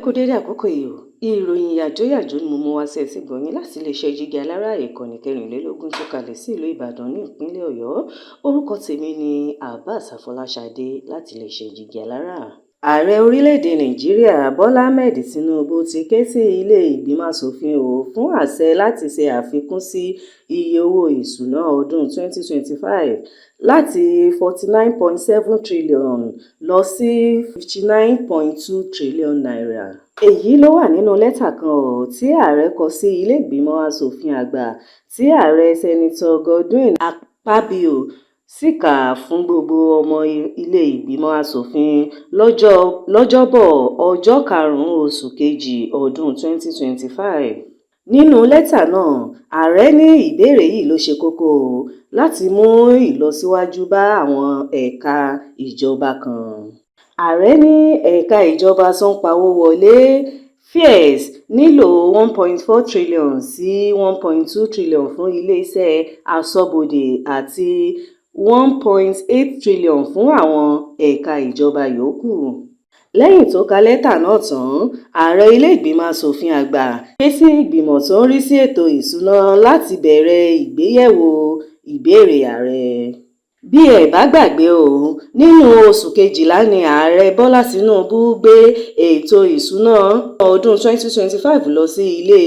kú dédé àkókò yìí o. Ìròyìn yàjóyàjó ni mo mú wá sí etí gbọ̀nyìn láti iléeṣẹ́ Jígí Alára ìkànnì 24 tó kalẹ̀ sí ìlú Ìbàdàn ní ìpínlẹ̀ Ọ̀yọ́. Orúkọ tèmi ni Abbas Afọláṣadé láti iléeṣẹ́ Jígí Alára. Ààrẹ orílẹ̀-èdè Nàìjíríà Bọ́lá Ahmed Tinubu ti ké sí ilé ìgbìmọ̀ aṣòfin fún àṣẹ láti ṣe àfikún sí iye owó ìṣúná ọdún 2025 láti 49.7 trillion lọ sí 59.2 trillion naira. Èyí ló wà nínú lẹ́tà kan tí ààrẹ kọ sí ilé ìgbìmọ̀ aṣòfin àgbà tí ààrẹ Sẹ́nitọ̀ Godwin Akpabio sì kà fún gbogbo ọmọ ilé ìgbìmọ̀ aṣòfin lọ́jọ́bọ̀ ọjọ́ 5 oṣù kejì ọdún 2025. Nínú lẹ́tà náà, ààrẹ ní ìbéèrè yìí ló ṣe kókó láti mú ìlọsíwájú bá àwọn ẹ̀ka ìjọba kan. Ààrẹ ní ẹ̀ka ìjọba tó ń pawó wọlé FIES nílò 1.4 trillion sí 1.2 trillion fún ilé-iṣẹ́ aṣọ́bodè àti 1.8 trillion fún àwọn ẹ̀ka ìjọba yòókù. Lẹ́yìn tó ka lẹ́tà náà tán, ààrẹ ilé ìgbìmọ̀ aṣòfin àgbà ké sí ìgbìmọ̀ tó ń rí sí ètò ìṣúná láti bẹ̀rẹ̀ ìgbéyẹ̀wò ìbéèrè ààrẹ. Bí ẹ bá gbàgbé nínú oṣù kejìlá ni ààrẹ Bọ́lá Tinubu gbé ètò ìṣúná ọdún 2025 lọ sí ilé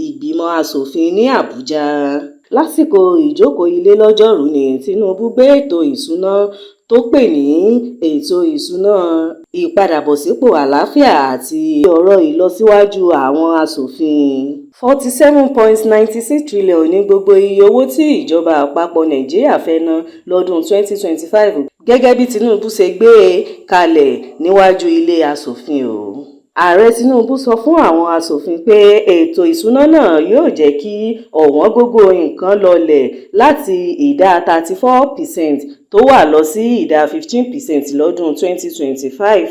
ìgbìmọ̀ aṣòfin ní Àbújá. Lásìkò ìjókòó ilé lọ́jọ́rú ni Tinubu gbé ètò ìṣúná tó pè ní ètò ìṣúná ìpadàbọ̀sípò àlàáfíà àti ọ̀rọ̀ ìlọsíwájú àwọn aṣòfin. 47.96 trillion ní gbogbo iye owó tí ìjọba àpapọ̀ Nàìjíríà fẹ́ ná lọ́dún 2025 gẹ́gẹ́ bí Tinubu ṣe gbé kalẹ̀ níwájú ilé aṣòfin Ààrẹ Tinubu sọ fún àwọn aṣòfin pé ètò ìṣúná náà yóò jẹ́ kí ọ̀wọ́n gógó nǹkan lọlẹ̀ láti ìdá 34% tó wà lọ sí ìdá 15% lọ́dún 2025.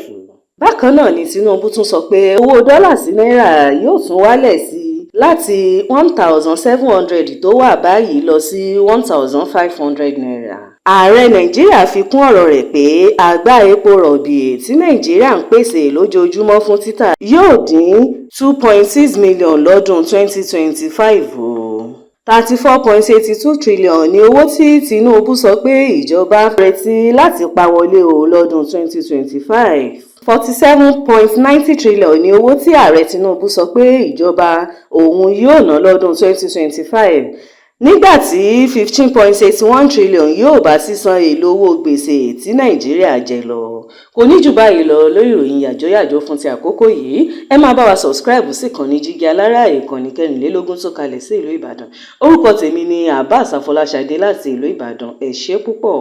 Bákan náà ni Tinubu tún sọ pé owó dọ́là sí náírà yóò tún wálẹ̀ sí láti 1,700 tó wà báyìí lọ sí 1,500 naira. Ààrẹ Nàìjíríà fi kún ọ̀rọ̀ rẹ̀ pé àgbá epo rọ̀bì tí Nàìjíríà ń pèsè lójoojúmọ́ fún títà yóò dín 2.6 million lọ́dún 2025. 34.82 trillion ní owó tí Tinubu sọ pé ìjọba ń retí láti pa wọlé lọ́dún 2025. 47.90 trillion ní owó tí ààrẹ Tinubu sọ pé ìjọba òun yóò ná lọ́dún 2025. Nígbà tí 15.81 trillion yóò bá sísan èlò owó gbèsè tí Nàìjíríà jẹ lọ. Kò ní jù báyìí lọ lórí ìròyìn yàjóyàjó fún ti àkókò yìí. Ẹ máa bá wa subscribe sí ìkànnì Jígí Alára ìkànnì 24 tó kalẹ̀ sí ìlú Ìbàdàn. Orúkọ tèmi ni Abbas Afọláṣadé láti ìlú Ìbàdàn. Ẹ ṣé púpọ̀.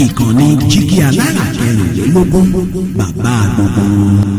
Ìkànnì Jígí Alára 24 bàbá gbogbo.